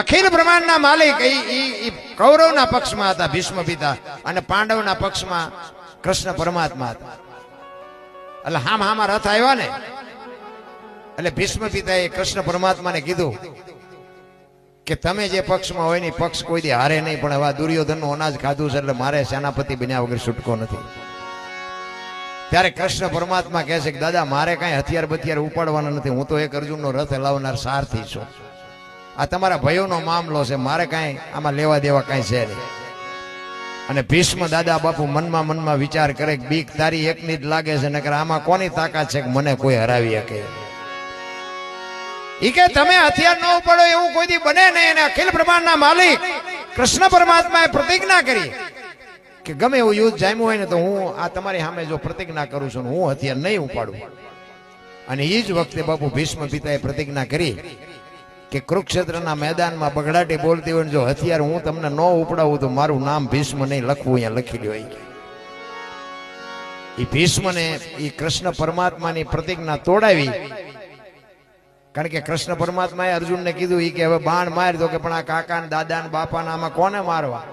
અખિલ બ્રહ્માંડના માલિક એ કૌરવના પક્ષમાં હતા ભીષ્મ પિતા, અને પાંડવના પક્ષમાં કૃષ્ણ પરમાત્મા હતા. એટલે હામાં રથ આવ્યા ને, એટલે ભીષ્મ પિતાએ કૃષ્ણ પરમાત્માને કીધું કે તમે જે પક્ષમાં હોય ને પક્ષ કોઈ દી હારે નહીં, પણ હવે દુર્યોધનનું અનાજ ખાધું છે એટલે મારે સેનાપતિ બન્યા વગર છૂટકો નથી. ત્યારે કૃષ્ણ પરમાત્મા કહે છે કે દાદા મારે કાંઈ હથિયાર બથિયાર ઉપાડવાના નથી, હું તો એક અર્જુનનો રથ હલાવનાર સારથી છું. આ તમારા ભયોનો મામલો છે, મારે કાંઈ આમાં લેવા દેવા કાંઈ છે નહીં. અને ભીષ્મ દાદા બાપુ મનમાં વિચાર કરે કે બીક તારી એકની જ લાગે છે, નકર આમાં કોની તાકાત છે કે મને કોઈ હરાવી શકે. ઈ કે તમે હથિયાર ન ઉપાડો એવું કોઈ દી બને નહીં. અને અખિલ બ્રહ્માંડના માલિક કૃષ્ણ પરમાત્માએ પ્રતિજ્ઞા કરી કે ગમે એવું યુદ્ધ જામ્યું હોય ને તો હું આ તમારી સામે જો પ્રતિજ્ઞા કરું છું, હું હથિયાર નહીં ઉપાડું. અને એ જ વખતે બાપુ ભીષ્મ પિતાએ પ્રતિજ્ઞા કરી કે કુરુક્ષેત્રના મેદાનમાં બગડાટી બોલતી હોય જો હથિયાર હું તમને ન ઉપડાવું તો મારું નામ ભીષ્મ નહીં લખવું, અહીંયા લખી લ્યો. એ ભીષ્મને એ કૃષ્ણ પરમાત્માની પ્રતિજ્ઞા તોડાવી. કારણ કે કૃષ્ણ પરમાત્માએ અર્જુનને કીધું કે હવે બાણ માર દો, કે પણ આ કાકા ને દાદા ને બાપા ને આમાં કોને મારવા?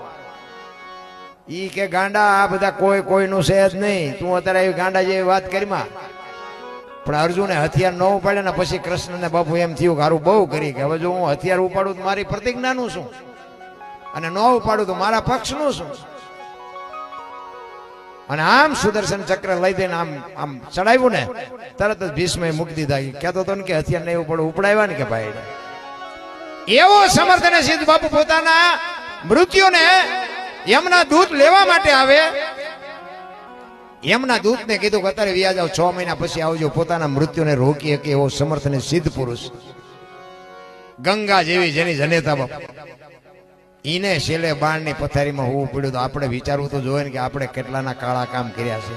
ઈ કે ગાંડા આ બધા કોઈનું છે જ નહીં, તું અત્યારે એવી ગાંડા જેવી વાત કરીમાં. પણ અર્જુને હથિયાર ન ઉપાડે ને પછી કૃષ્ણને બાપુ એમ થયું કે હારું બહુ કરી, કે હવે જો હું હથિયાર ઉપાડું તો મારી પ્રતિજ્ઞાનું શું, અને ન ઉપાડું તો મારા પક્ષનું શું. અને આમ સુદર્શન ચક્ર લઈ દઈને આમ ચડાવ્યું ને, તરત જ ભીષ્મએ મૂકી દીધા. કહેતો હતો ને કે હથિયાર નહીં ઉપાડું, ઉપડાવ્યા ને કે ભાઈ. એવો સમર્થ અને સિદ્ધ બાપુ પોતાના મૃત્યુને યમના દૂત લેવા માટે આવે. યમના દૂતને કીધું કે અત્યારે વ્યા જાવ, 6 મહિના પછી આવજો. પોતાના મૃત્યુને રોકી શકે એવો સમર્થ અને સિદ્ધ પુરુષ, ગંગા જેવી જેની જનેતા બાપુ, ઈને છેલ્લે બાણની પથારીમાં હોવું પડ્યું. તો આપણે વિચારવું તો જોઈએ ને કે આપણે કેટલાના કાળા કામ કર્યા છે.